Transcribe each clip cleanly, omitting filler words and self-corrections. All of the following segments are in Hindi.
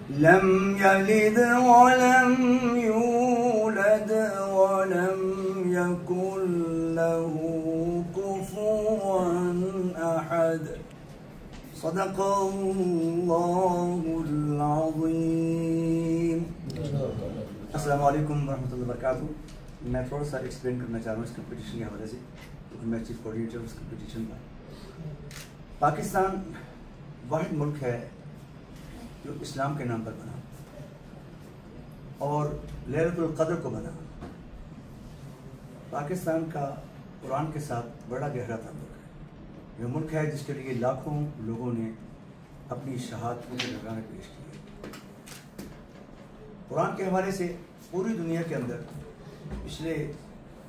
लम यलिद वलम यूलद वलम यकुल लहू कुफुवन अहद। सदक़ल्लाहुल अज़ीम। अस्सलामु अलैकुम वरहमतुल्लाहि वबरकातुहू। मैं थोड़ा सा एक्सप्लेन करना चाह रहा हूँ इस कंपटीशन के हवाले से, क्योंकि मैं चीफ कोऑर्डिनेटर उस कंपटीशन का। पाकिस्तान वाहिद मुल्क है जो इस्लाम के नाम पर बना और लैलतुल क़द्र को बना। पाकिस्तान का कुरान के साथ बड़ा गहरा ताल्लुक है। यह मुल्क है जिसके लिए लाखों लोगों ने अपनी शहादत के नज़राने पेश किए। कुरान के हवाले से पूरी दुनिया के अंदर पिछले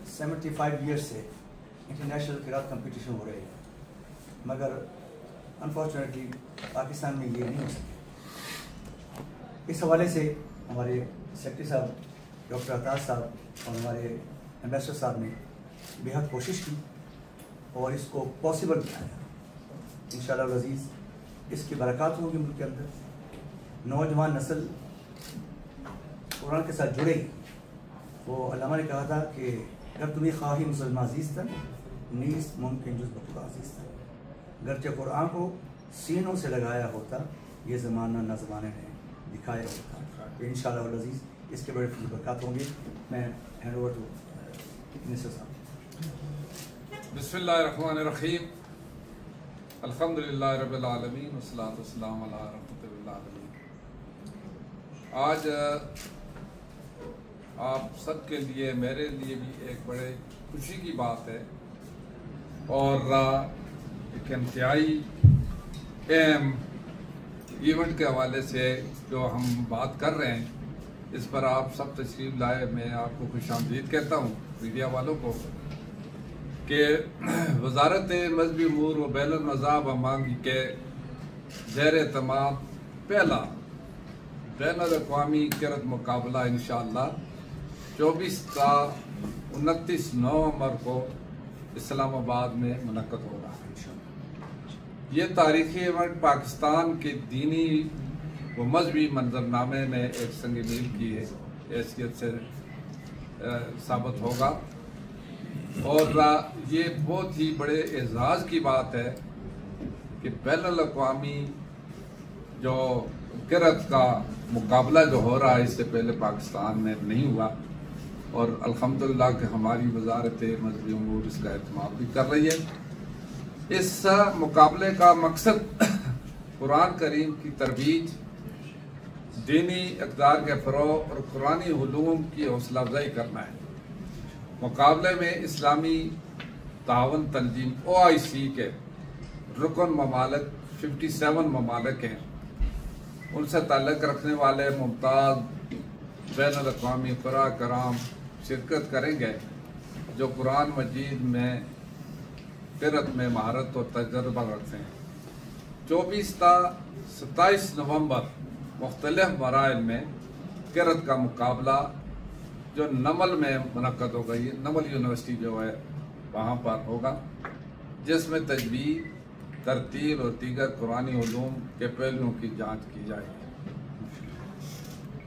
75 ईयर्स से इंटरनेशनल क़िराअत कंपटीशन हो रहे हैं, मगर अनफॉर्चुनेटली पाकिस्तान में ये नहीं हो सके। इस हवाले से हमारे सेक्रेटरी साहब डॉक्टर अताज साहब और हमारे एम्बेसडर साहब ने बेहद कोशिश की और इसको पॉसिबल बनाया। इंशाअल्लाह अज़ीज़ इसकी बरक़ात होगी मुल्क के अंदर। नौजवान नस्ल कुरान के साथ जुड़ेगी। वो अल्लामा ने कहा था कि अगर तुम्हें ख्वाही मुसलमान अजीज़ था नीस मुमकिन जुज़ बखुदा अजीज़ था। गर्चे कुरान को सीनों से लगाया होता ये ज़माना न ज़माने ने दिखाया होता। तो इंशाअल्लाह अज़ीज़ इसके बड़े बरक़ात होंगे। मैं हैंड ओवर टू मिनिस्टर साहब। बिस्मिल्लाहिर्रहमानिर्रहीम। अल्हम्दुलिल्लाहि रब्बिल आलमीन वस्सलातु वस्सलामु अला रहमतिल आलमीन। आज आप सबके लिए मेरे लिए भी एक बड़े खुशी की बात है और एक इंतहाई अहम इवेंट के हवाले से जो हम बात कर रहे हैं, इस पर आप सब तशरीफ़ लाए। मैं आपको खुशामदीद कहता हूँ मीडिया वालों को कि वज़ारत मज़हबी उमूर व बैनुल मज़ाहब अमाम के ज़ेर तमाम पहला बैनुल अक़वामी क़िराअत मुकाबला इंशाअल्लाह 24 ता 29 नवंबर को इस्लामाबाद में मुनक़्क़द हो रहा है। ये तारीख़ी इवेंट पाकिस्तान के दीनी व मजहबी मंजरनामे में एक संग मील की हैसियत से साबित होगा और ये बहुत ही बड़े एजाज़ की बात है कि बैनुल अक़वामी जो क़िराअत का मुकाबला जो हो रहा है इससे पहले पाकिस्तान में नहीं हुआ और अल्हम्दुलिल्लाह कि हमारी वज़ारत मज़हबी उमूर इसका एहतमाम भी कर रही है। इस मुकाबले का मकसद कुरान करीम की तरबीज, दीनी इक़्तिदार के फ़रोग़ और कुरानी उलूम की हौसला अफ़ज़ाई करना है। मुकाबले में इस्लामी तावन तंजीम OIC के रुकन ममालिक 57 ममालिक हैं। उनसे ताल्लुक़ रखने वाले मुमताज़ बैनुल अक़वामी क़ुरा कराम शिरकत करेंगे जो कुरान मजीद में क़िराअत में महारत और तजर्बा रखते हैं। 24 ता 27 नवंबर मुख्तलिफ मराइल में क़िराअत का मुकाबला जो नमल में मुनक़्क़द होगा, ये नमल यूनिवर्सिटी जो है वहाँ पर होगा, जिसमें तजवीज़, तरतील और दीगर कुरानी उलूम के पहलुओं की जाँच की जाएगी।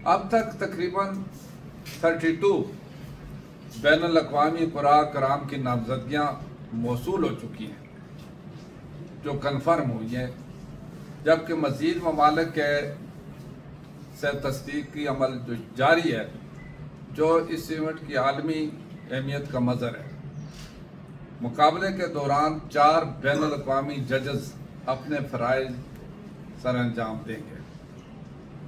अब तक तकरीबन 32 बैनुल अक़वामी क़ुरा कराम की नामज़दगियाँ मौसूल हो चुकी हैं जो कन्फर्म हुई हैं, जबकि मज़ीद ममालिक के से तस्दीक की अमल जो जारी है, जो इस इवेंट की आलमी अहमियत का मज़हर है। मुकाबले के दौरान 4 बैनुल अक़वामी जजेस अपने फ़राइज़ सर अंजाम देंगे,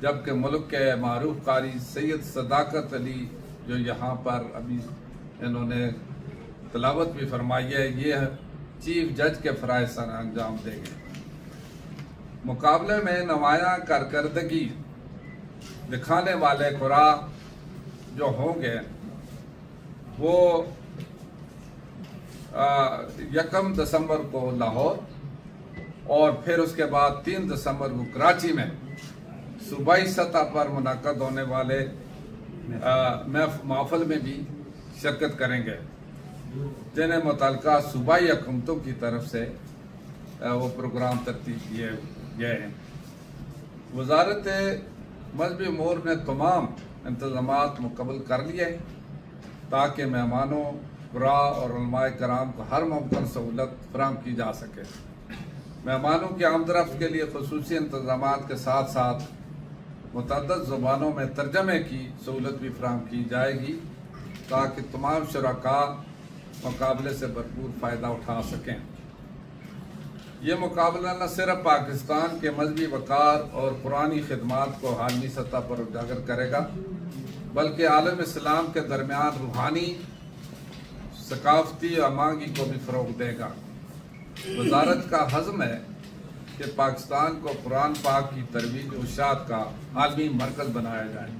जबकि मुल्क के मारूफ कारी सैयद सदाकत अली जो यहाँ पर अभी इन्होंने तलावत भी फरमाई है, ये चीफ जज के फ़राइज़ सर अंजाम देंगे। मुकाबले में नुमायाँ कारकर्दगी दिखाने वाले क़ुरा जो होंगे वो 1 दिसंबर को लाहौर और फिर उसके बाद 3 दिसंबर को कराची में सूबाई सतह पर मुनक़्क़द होने वाले महफ़िल में भी शिरकत करेंगे, जिन्हें मुतल्लिका सूबाई हुकूमतों की तरफ से वो प्रोग्राम तरतीब किए गए हैं। वज़ारत मजहबी उमूर ने तमाम इंतज़ामात मुकम्मल कर लिए ताकि मेहमानों, कुरा और उलमाए कराम को हर मुमकिन सहूलत फराहम की जा सके। मेहमानों की आमदरफ्त के लिए खसूसी इंतज़ामात के साथ साथ मुतअद्दिद ज़ुबानों में तर्जमे की सहूलत भी फराहम की जाएगी ताकि तमाम शुरका मुकाबले से भरपूर फ़ायदा उठा सकें। ये मुकाबला न सिर्फ पाकिस्तान के मजहबी वक़ार और पुरानी खिदमात को आलमी सतह पर उजागर करेगा बल्कि आलम इस्लाम के दरमियान रूहानी, सकाफती और मांगी को भी फ़रोग़ देगा। वज़ारत का हज़म है कि पाकिस्तान को कुरान पाक की तरवीज उशात का आलमी मरकज़ बनाया जाए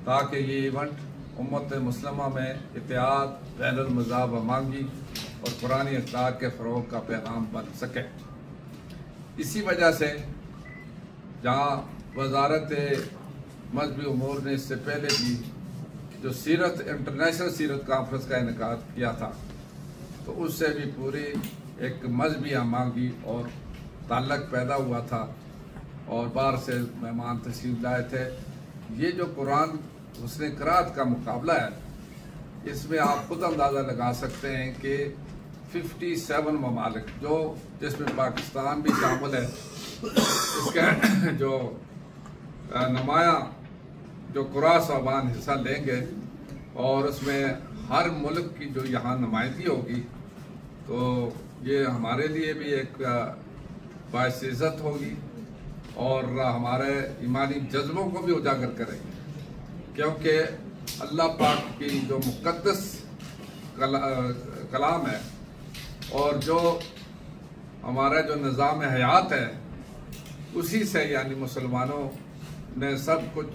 ताकि ये इवेंट उम्मत मुस्लिमा में इत्तेहाद, बैनुल मज़हब व मांगी और कुरानी अखलाक के फ़रोग़ का पैगाम बन सके। इसी वजह से जहाँ वज़ारत मजहबी उमूर ने इससे पहले भी जो सीरत इंटरनेशनल सीरत कॉन्फ्रेंस का इनेकाद किया था तो उससे भी पूरी एक मजहबी हमांगी और ताल्लुक़ पैदा हुआ था और बाहर से मेहमान तशरीफ़ लाए थे। ये जो कुरान हुस्न क़िराअत का मुकाबला है इसमें आप खुद अंदाज़ा लगा सकते हैं कि 57 ममालिक जो जिसमें पाकिस्तान भी शामिल है, इसके जो नुमाया जो कुरा साहबान हिस्सा लेंगे और उसमें हर मुल्क की जो यहाँ नुमाइंदगी होगी तो ये हमारे लिए भी एक बाइस इज़्ज़त होगी और हमारे ईमानी जज्बों को भी उजागर करेंगे क्योंकि अल्लाह पाक की जो मुक़द्दस कलाम है और जो हमारा जो निज़ाम हयात है उसी से यानी मुसलमानों ने सब कुछ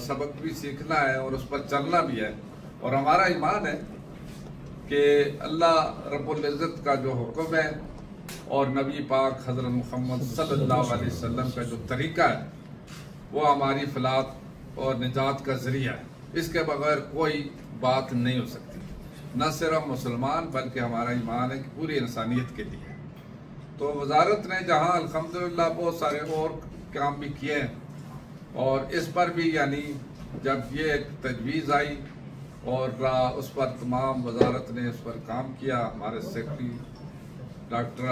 सबक भी सीखना है और उस पर चलना भी है। और हमारा ईमान है कि अल्लाह रब्बुल इज़्ज़त का जो हुक्म है और नबी पाक हज़रत मुहम्मद सल्लल्लाहु अलैहि वसल्लम का जो तरीका है वो हमारी फलाह और निजात का ज़रिया है। इसके बगैर कोई बात नहीं हो सकती, न सिर्फ मुसलमान बल्कि हमारा ईमान है कि पूरी इंसानियत के लिए। तो वज़ारत ने जहाँ अल्हम्दुलिल्लाह बहुत सारे और काम भी किए हैं और इस पर भी यानी जब ये एक तजवीज़ आई और उस पर तमाम वज़ारत ने इस पर काम किया। हमारे सेक्रेटरी डॉक्टर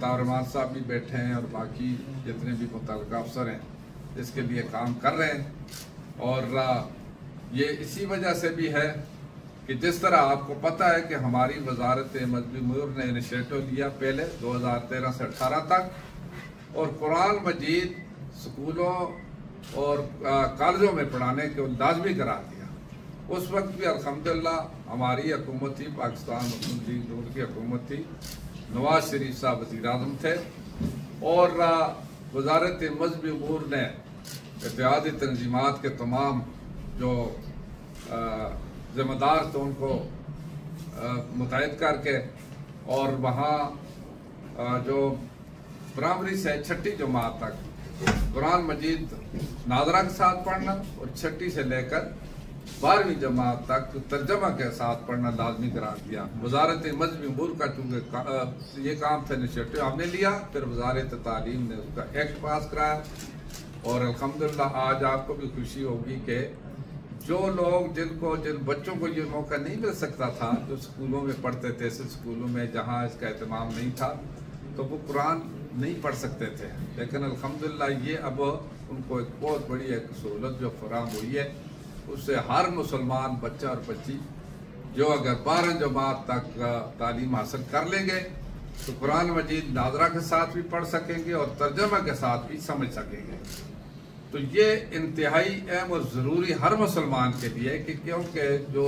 तारमान साहब भी बैठे हैं और बाकी जितने भी मुतल्लिक़ अफसर हैं इसके लिए काम कर रहे हैं। और ये इसी वजह से भी है कि जिस तरह आपको पता है कि हमारी वज़ारत मजहबी उमूर ने इनिशिएटिव लिया पहले 2013 से 18 तक और कुरान मजीद स्कूलों और कॉलेजों में पढ़ाने को लाजमी करा दिया। उस वक्त भी अल्हम्दुलिल्लाह हमारी हुकूमत थी, पाकिस्तान मुस्लिम लीग नून की हुकूमत थी, नवाज शरीफ साहब वज़ीर आज़म थे और वज़ारत मजहबी उमूर ने इत्तेहादी तंजीमात के तमाम जो ज़िम्मेदार थे उनको मुतहद करके और वहाँ जो प्राइमरी से 6ठी जमात तक कुरान मजीद नादरा के साथ पढ़ना और 6ठी से लेकर 12वीं जमात तक तर्जमा के साथ पढ़ना लाजमी करार दिया। वज़ारत मजहबी उमूर का चूँकि ये काम था इनिशिएटिव हमने लिया, फिर वज़ारत तालीम ने उसका एक्ट पास कराया और अल्हम्दुलिल्लाह आज आपको भी खुशी होगी कि जो लोग जिन बच्चों को ये मौका नहीं मिल सकता था, जो स्कूलों में पढ़ते थे, ऐसे स्कूलों में जहाँ इसका एहतमाम नहीं था तो वो कुरान नहीं पढ़ सकते थे, लेकिन अल्हम्दुलिल्लाह ये अब उनको एक बहुत बड़ी एक सहूलत जो फराहम हुई है उससे हर मुसलमान बच्चा और बच्ची जो अगर 12 जमात तक तालीम हासिल कर लेंगे तो कुरान मजीद नादरा के साथ भी पढ़ सकेंगे और तर्जमा के साथ भी समझ सकेंगे। तो ये इंतहाई अहम और ज़रूरी हर मुसलमान के लिए कि क्योंकि जो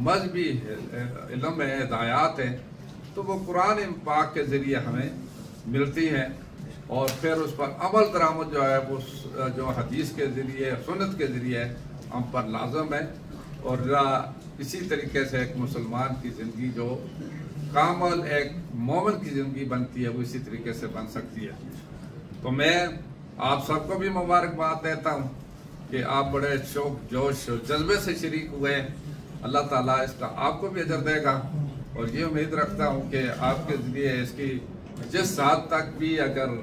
मजहबी इल्म है, हिदायत हैं, तो वो कुरान पाक के ज़रिए हमें मिलती हैं और फिर उस पर अमल दरामद जो है वो जो हदीस के ज़रिए, सुन्नत के ज़रिए हम पर लाजम है। और इसी तरीके से एक मुसलमान की ज़िंदगी जो कामल एक मोमिन की ज़िंदगी बनती है वो इसी तरीके से बन सकती है। तो मैं आप सबको भी मुबारकबाद देता हूँ कि आप बड़े शौक जोश जज्बे से शरीक हुए। अल्लाह ताला इसका आपको भी अजर देगा और ये उम्मीद रखता हूँ कि आपके ज़रिए इसकी जिस हद तक भी अगर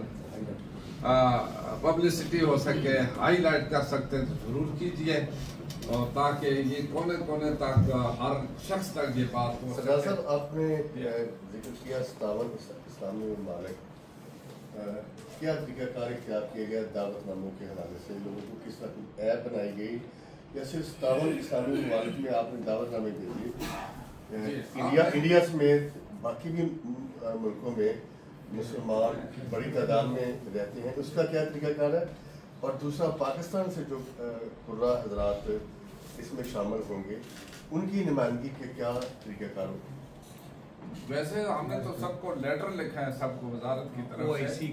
पब्लिसिटी हो सके, हाईलाइट कर सकते हैं तो जरूर कीजिए, और ताकि ये कोने कोने तक हर शख्स तक ये बात हो सरदार सके। साहब, आपने जिक्र किया 57 इस्लामी ममालिक, क्या तरीकाकार इख्तियार किया गया दावतनामों के हवाले से? लोगों को किस तरह ऐप बनाई गई या सिर्फ 57 इस्लामी ममालिक में आपने दावतनामे दे दिए? इंडिया समेत बाकी भी मुल्कों में मुसलमान बड़ी तादाद में रहते हैं, उसका क्या तरीकाकार है? और दूसरा, पाकिस्तान से जो कुर्रा हजरात इसमें शामिल होंगे, उनकी नुमाइंदगी के क्या तरीकाकार होगा? वैसे हमने तो सबको लेटर लिखा है, सबको वजारत की तरफ से,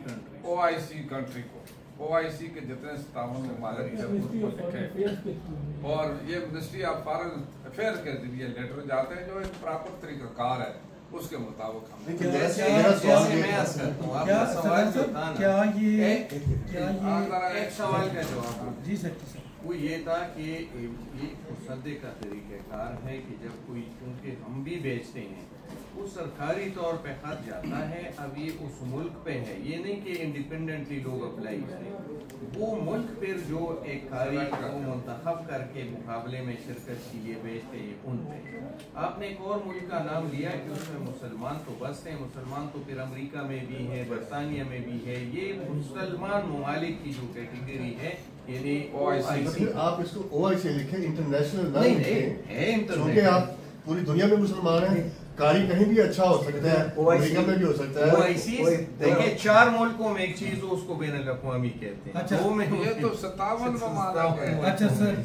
OIC कंट्री को, OIC के जितने 57 ममालिक थे उनको लिखे, और ये मिनिस्ट्री ऑफ फॉरेन अफेयर के जरिए लेटर जाते हैं जो एक प्रॉपर तरीकाकार है, उसके मुताबिक हम एक सवाल का जवाब जी सर, वो ये था कि ये मुसद्दे का तरीक़ाकार है कि जब कोई, क्योंकि हम भी बेचते हैं, वो सरकारी तौर पे खत जाता है, अब ये उस मुल्क पे है, ये नहीं कि इंडिपेंडेंटली लोग अप्लाई करें, वो मुल्क पर जो एक कारी को मुंतखब करके मुकाबले में शिरकत के लिए बेचते हैं उन पे। आपने एक और मुल्क का नाम लिया कि उसमें मुसलमान तो बस हैं, मुसलमान तो फिर अमेरिका में भी है, बरतानिया में भी है, ये मुसलमान ममालिक की जो कैटेगरी है, यानी OIC। आप इसको OIC लिखें, इंटरनेशनल नहीं लिखें, क्योंकि आप पूरी दुनिया में मुसलमान हैं, कारी कहीं भी अच्छा हो सकता है, अमेरिका में भी हो सकता है। OIC देखिए 4 मुल्कों में एक चीज हो, उसको बैनुल अक़वामी कहते हैं। अच्छा, वो में ये तो 57 ममालिक है। अच्छा सर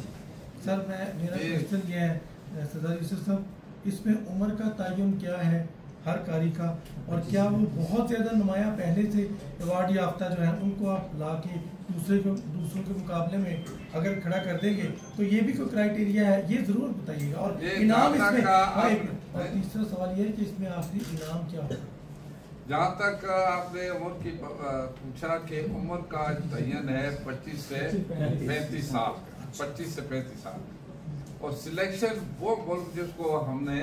मेरा क्वेश्चन ये है सरदार यूसुफ साहब, इसमें उम्र का तयन क्या है हर कारी का, और क्या वो बहुत ज्यादा नुमाया पहले से अवार्ड याफ्ता जो है उनको आप ला के दूसरों के मुकाबले में अगर खड़ा कर देंगे तो ये भी कोई क्राइटेरिया है, ये जरूर बताइएगा। और इनाम इसमें, और तीसरा सवाल ये है कि इसमें आखिरी इनाम क्या होगा? जहाँ तक आपने उम्र की पूछा कि उम्र का तयन है 25 से 35 साल, 25 से 35 साल, और सिलेक्शन वो मुल्क जिसको हमने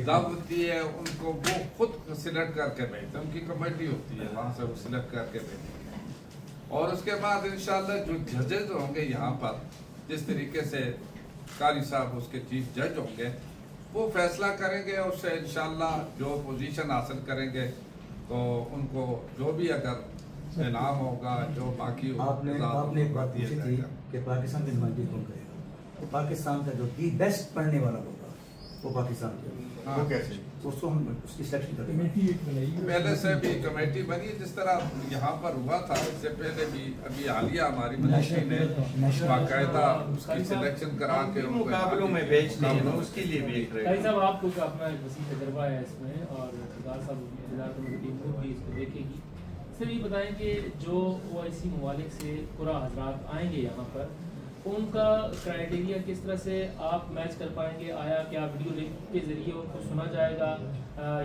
दावत दी है उनको वो खुद सिलेक्ट करके भेजते हैं, उनकी कमेटी होती है, वहाँ से वो सिलेक्ट करके भेजते हैं, और उसके बाद इंशाल्लाह जो जजेज होंगे यहाँ पर, जिस तरीके से कारी साहब उसके चीफ जज होंगे, वो फैसला करेंगे, उससे इंशाल्लाह जो पोजीशन हासिल करेंगे तो उनको जो भी अगर इनाम होगा, जो बाकी आपने एक बात पूछी थी कि पाकिस्तान की नुमाइंदगी कौन करेगा, तो पाकिस्तान का जो दी बेस्ट पढ़ने वाला होगा वो पाकिस्तान के, हाँ, वो कैसे? उसको हम उसकी सिलेक्शन करेंगे। पहले से भी कमेटी बनी, जिस तरह यहाँ पर हुआ था, इससे पहले भी अभी हालिया हमारी मिनिस्ट्री ने बाकायदा उसकी सिलेक्शन करा के मुकाबलों में बेचते हैं, उसके लिए भी एक भाई साहब आपको अपना एक वसी तजर्बा है इसमें, और सरदार साहब भी इसको देखेगी। सर ये बताएं कि जो OIC ममालिक से कुर्रा हजरात आएंगे यहाँ पर, उनका क्राइटेरिया किस तरह से आप मैच कर पाएंगे? आया क्या वीडियो लिंक के जरिए उनको सुना जाएगा,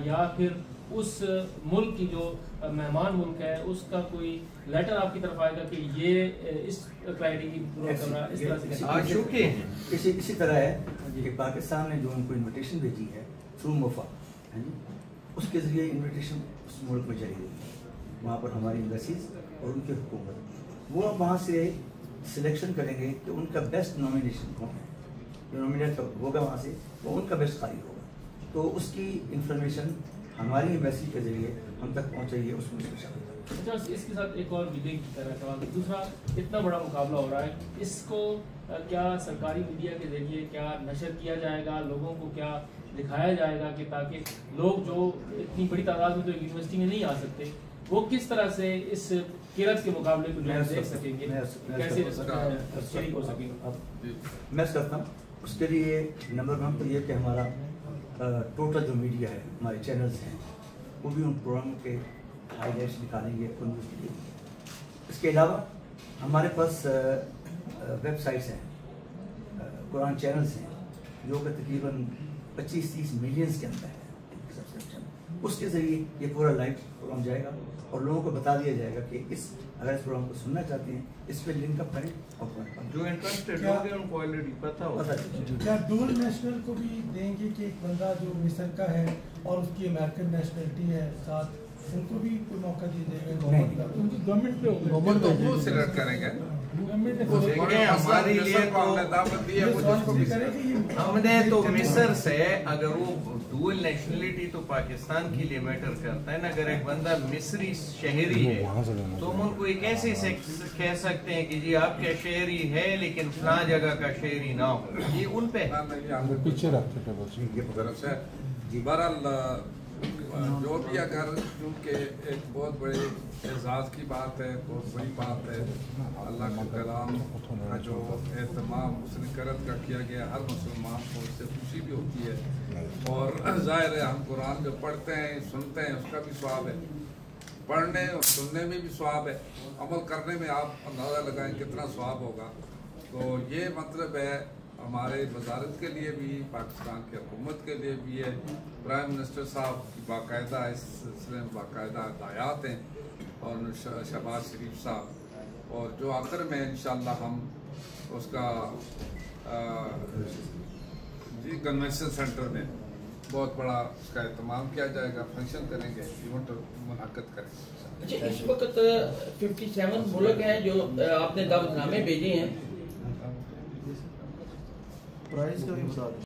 या फिर उस मुल्क की जो मेहमान मुल्क है उसका कोई लेटर आपकी तरफ आएगा कि ये इस क्राइटेरिया पूरा कर रहा है, इस तरह से आ चुके हैं? इसी तरह है कि पाकिस्तान ने जो उनको इन्विटेशन भेजी है थ्रू मोफा, है जी, उसके जरिए इन्विटेशन उस मुल्क में चली गई है, वहाँ पर हमारी एम्बेसीज और उनकी हुकूमत, वो वहाँ से सिलेक्शन करेंगे कि उनका बेस्ट नॉमिनेशन कौन है, जो नॉमिनेट होगा वहाँ से वो उनका बेस्ट कारी होगा, तो उसकी इंफॉर्मेशन हमारी एम्बेसी के जरिए हम तक पहुँचाइए, उसमें शामिल करें। अच्छा, इसके साथ एक और विलेज की तरह सवाल, दूसरा इतना बड़ा मुकाबला हो रहा है, इसको क्या सरकारी मीडिया के जरिए क्या नशर किया जाएगा, लोगों को क्या दिखाया जाएगा कि ताकि लोग जो इतनी बड़ी तादाद में तो यूनिवर्सिटी में नहीं आ सकते, वो किस तरह से इस किरत के मुकाबले को देख सकेंगे, कैसे शरीक हो सकेंगे? मैं करता हूँ उसके लिए नंबर 1 तो ये कि हमारा टोटल जो मीडिया है, हमारे चैनल्स हैं, वो भी उन प्रोग्रामों के हाईलाइट्स निकालेंगे उन के लिए। इसके अलावा हमारे पास वेबसाइट्स हैं, कुरान चैनल्स हैं, जो कि तकरीबन 25-30 मिलियंस के अंदर है सब्सक्रिप्शन, उसके ज़रिए ये पूरा लाइव प्रोग्राम जाएगा और लोगों को बता दिया जाएगा कि अगर इस प्रोग्राम को सुनना चाहते हैं इस पर लिंक अप करें, और जो इंटरेस्टेड लोग हैं उनको ऑलरेडी पता होगा। क्या डुअल नेशनल को भी देंगे कि एक बंदा जो मिस्र का है और उसकी अमेरिकन नेशनलिटी है साथ, उनको भी कोई मौका दिया जाएगा? गवर्नमेंट पे गवर्नमेंट तो वो सिलेक्ट करेंगे। देखिए हमारे लिए तो हमने तो मिस्र से, अगर वो डुअल नेशनलिटी तो पाकिस्तान के लिए मैटर करता है ना। अगर एक बंदा मिस्री शहरी है तो हम उनको एक ऐसे से कह सकते हैं कि जी आपका शहरी है लेकिन फलां जगह का शहरी ना हो, ये उन पे पीछे रखते थे। बहरहाल जो भी अगर क्योंकि एक बहुत बड़े एजाज़ की बात है, बहुत बड़ी बात है, अल्लाह के कलाम का जो एहतमाम उसने करत का किया गया, हर मुसलमान को उससे खुशी भी होती है। और ज़ाहिर है हम कुरान जो पढ़ते हैं सुनते हैं उसका भी स्वाब है, पढ़ने और सुनने में भी स्वाब है, अमल करने में आप अंदाज़ा लगाएं कितना स्वाब होगा। तो ये मतलब है हमारे वजारत के लिए भी, पाकिस्तान की हुकूमत के लिए भी है। प्राइम मिनिस्टर साहब की बाकायदा इस सिलसिले में बाकायदा हदायत हैं और शहबाज शरीफ साहब, और जो आखिर में इंशाअल्लाह हम उसका जी कन्वेंशन सेंटर में बहुत बड़ा उसका एहतमाम किया जाएगा, फंक्शन करेंगे, इवेंट मुनअक्किद करेंगे। अच्छा, इस वक्त 57 मुल्क हैं जो आपने दावतनामे भेजे हैं। प्राइस का भी बता दें।